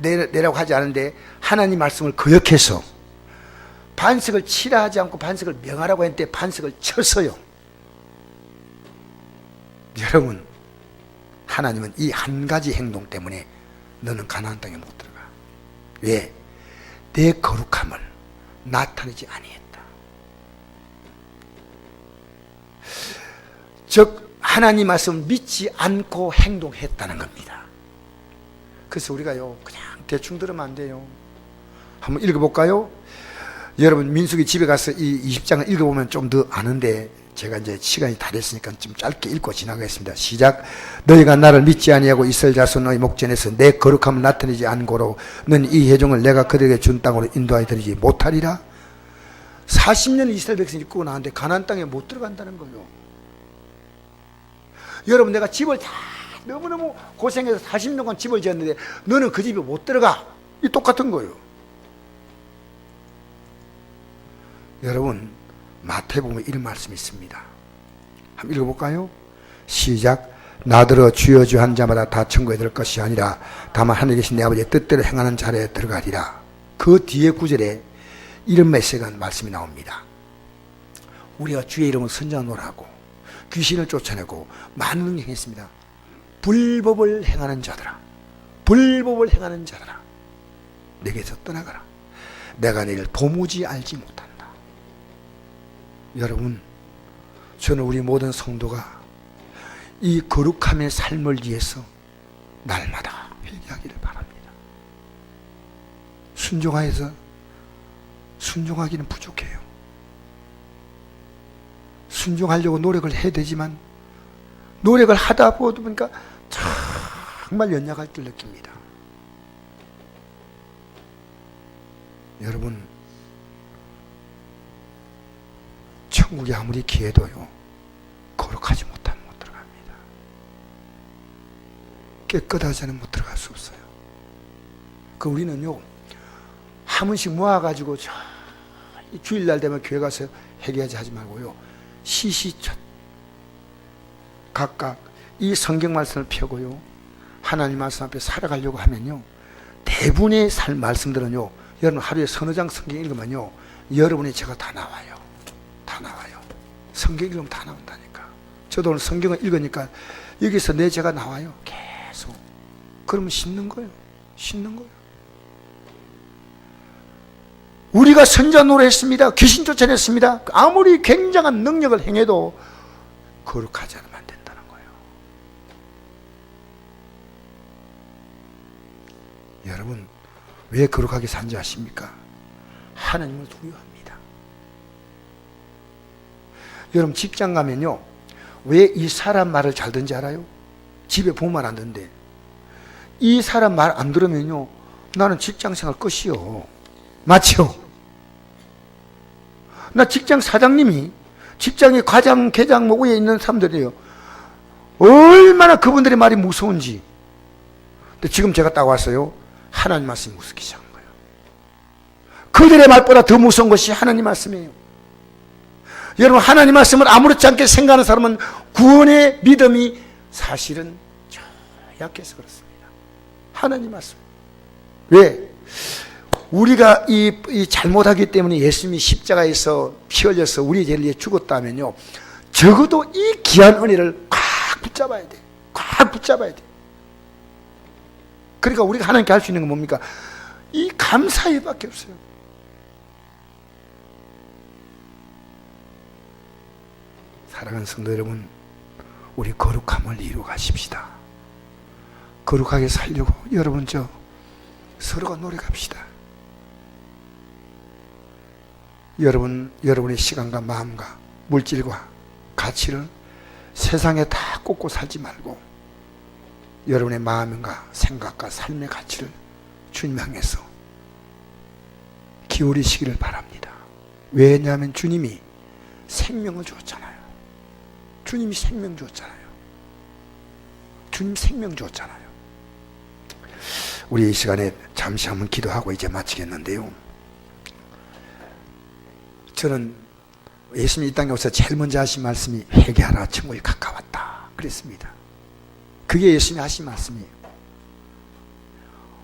내라고 하지 않은데 하나님 말씀을 거역해서 반석을 치라 하지 않고 반석을 명하라고 했는데 반석을 쳤어요. 여러분, 하나님은 이 한 가지 행동 때문에 너는 가나안 땅에 못 들어가. 왜? 내 거룩함을 나타내지 아니했다. 즉 하나님 말씀을 믿지 않고 행동했다는 겁니다. 그래서 우리가요, 그냥 대충 들으면 안 돼요. 한번 읽어볼까요? 여러분, 민수기 집에 가서 이 20장을 읽어보면 좀 더 아는데 제가 이제 시간이 다 됐으니까 좀 짧게 읽고 지나가겠습니다. 시작. 너희가 나를 믿지 아니하고 이스라엘 자손의 목전에서 내 거룩함을 나타내지 않고로 너는 이 회종을 내가 그들에게 준 땅으로 인도하여 드리지 못하리라. 40년 이스라엘 백성이 이끌고 나왔는데 가나안 땅에 못 들어간다는 거예요. 여러분, 내가 집을 다 너무너무 고생해서 40년간 집을 지었는데 너는 그 집에 못 들어가. 이 똑같은 거예요. 여러분, 마태복음에 이런 말씀이 있습니다. 한번 읽어볼까요? 시작. 나더러 주여 주여 한 자마다 다 천국에 들을 것이 아니라 다만 하늘에 계신 내 아버지의 뜻대로 행하는 자리에 들어가리라. 그 뒤에 구절에 이런 메시지가 말씀이 나옵니다. 우리가 주의 이름을 선전하고 귀신을 쫓아내고 많은 능력 행했습니다. 불법을 행하는 자들아, 불법을 행하는 자들아, 내게서 떠나가라. 내가 너희를 도무지 알지 못한다. 여러분, 저는 우리 모든 성도가 이 거룩함의 삶을 위해서 날마다 회개하기를 바랍니다. 순종하기는 부족해요. 순종하려고 노력을 해야 되지만 노력을 하다 보니까 정말 연약할 줄 느낍니다. 여러분, 천국에 아무리 기해도요, 거룩하지 못하면 못 들어갑니다. 깨끗하지 않으면 못 들어갈 수 없어요. 그 우리는요, 한 번씩 모아가지고 주일날 되면 교회 가서 회개하지 하지 말고요, 시시첫 각각 이 성경 말씀을 펴고요, 하나님 말씀 앞에 살아가려고 하면요, 대부분의 말씀들은요, 여러분 하루에 서너 장 성경 읽으면요, 여러분의 죄가 다 나와요. 다 나와요. 성경 읽으면 다 나온다니까. 저도 오늘 성경을 읽으니까 여기서 내 죄가 나와요. 계속. 그러면 씻는 거예요. 씻는 거예요. 우리가 선전으로 했습니다. 귀신 쫓아냈습니다. 아무리 굉장한 능력을 행해도 거룩하지 않으면 안 된다는 거예요. 여러분, 왜 거룩하게 산지 아십니까? 하나님을 두려워합니다. 여러분, 직장 가면요, 왜 이 사람 말을 잘 듣는지 알아요? 집에 부모 말 안 듣는데, 이 사람 말 안 들으면요, 나는 직장 생활 끝이요. 맞죠? 나 직장 사장님이, 직장의 과장, 계장, 뭐 위에 있는 사람들이에요. 얼마나 그분들의 말이 무서운지. 근데 지금 제가 딱 왔어요. 하나님 말씀이 무섭기 시작한 거예요. 그들의 말보다 더 무서운 것이 하나님 말씀이에요. 여러분, 하나님 말씀을 아무렇지 않게 생각하는 사람은 구원의 믿음이 사실은 약해서 그렇습니다. 하나님 말씀. 왜? 우리가 이 잘못하기 때문에 예수님이 십자가에서 피 흘려서 우리 죄를 위해 죽었다면요, 적어도 이 귀한 은혜를 꽉 붙잡아야 돼. 꽉 붙잡아야 돼. 그러니까 우리가 하나님께 할 수 있는 건 뭡니까? 이 감사의밖에 없어요. 사랑하는 성도 여러분, 우리 거룩함을 이루어 가십시다. 거룩하게 살려고 여러분 서로가 노력합시다. 여러분의 시간과 마음과 물질과 가치를 세상에 다 꽂고 살지 말고 여러분의 마음과 생각과 삶의 가치를 주님 향해서 기울이시기를 바랍니다. 왜냐하면 주님이 생명을 주었잖아요. 주님이 생명 주었잖아요. 주님 생명 주었잖아요. 우리 이 시간에 잠시 한번 기도하고 이제 마치겠는데요. 저는 예수님이 이 땅에 오셔서 제일 먼저 하신 말씀이 회개하라, 천국이 가까웠다 그랬습니다. 그게 예수님이 하신 말씀이에요.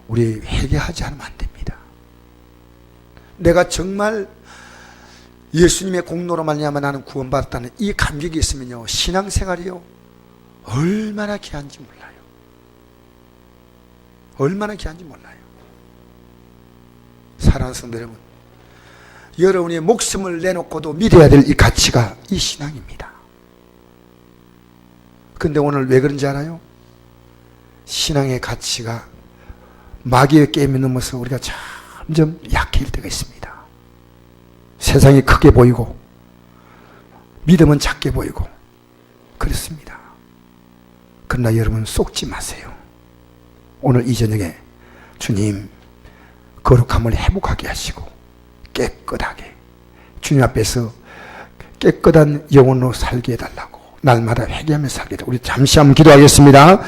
우리 회개하지 않으면 안 됩니다. 내가 정말 예수님의 공로로 말미암아 나는 구원받았다는 이 감격이 있으면요, 신앙생활이요, 얼마나 귀한지 몰라요. 얼마나 귀한지 몰라요. 사랑하는 성도 여러분, 여러분이 목숨을 내놓고도 믿어야 될 이 가치가 이 신앙입니다. 근데 오늘 왜 그런지 알아요? 신앙의 가치가 마귀의 게임에 넘어서 우리가 점점 약해질 때가 있습니다. 세상이 크게 보이고 믿음은 작게 보이고 그렇습니다. 그러나 여러분 속지 마세요. 오늘 이 저녁에 주님 거룩함을 회복하게 하시고 깨끗하게 주님 앞에서 깨끗한 영혼으로 살게 해달라고, 날마다 회개하며 살게 해달라고. 우리 잠시 한번 기도하겠습니다.